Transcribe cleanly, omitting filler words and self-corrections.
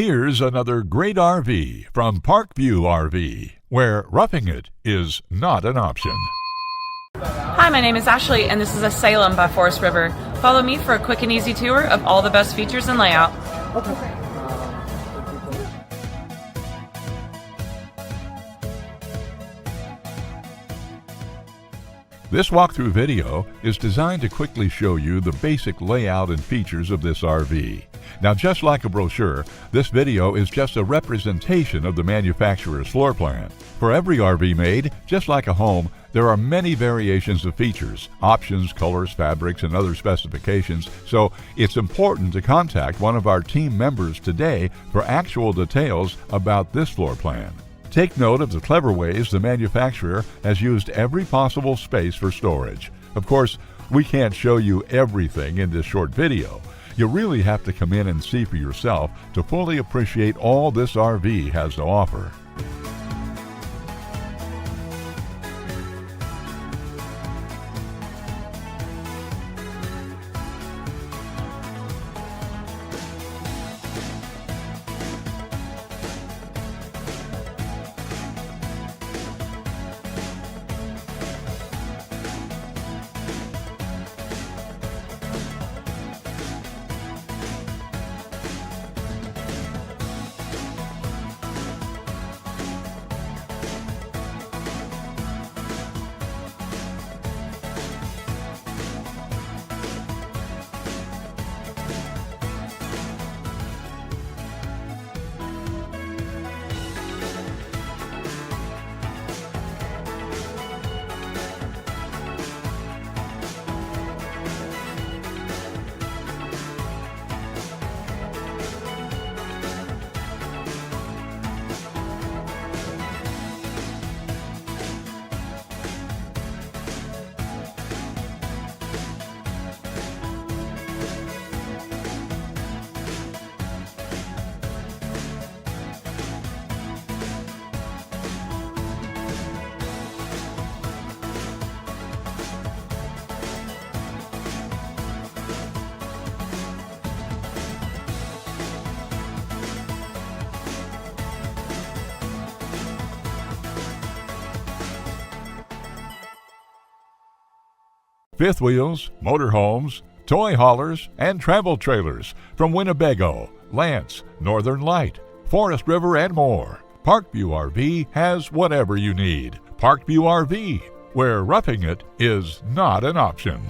Here's another great RV from Parkview RV, where roughing it is not an option. Hi, my name is Ashley, and this is a Salem by Forest River. Follow me for a quick and easy tour of all the best features and layout. This walkthrough video is designed to quickly show you the basic layout and features of this RV. Now, just like a brochure, this video is just a representation of the manufacturer's floor plan. For every RV made, just like a home, there are many variations of features, options, colors, fabrics, and other specifications, so it's important to contact one of our team members today for actual details about this floor plan. Take note of the clever ways the manufacturer has used every possible space for storage. Of course, we can't show you everything in this short video. You really have to come in and see for yourself to fully appreciate all this RV has to offer. Fifth wheels, motorhomes, toy haulers, and travel trailers from Winnebago, Lance, Northern Light, Forest River, and more. Parkview RV has whatever you need. Parkview RV, where roughing it is not an option.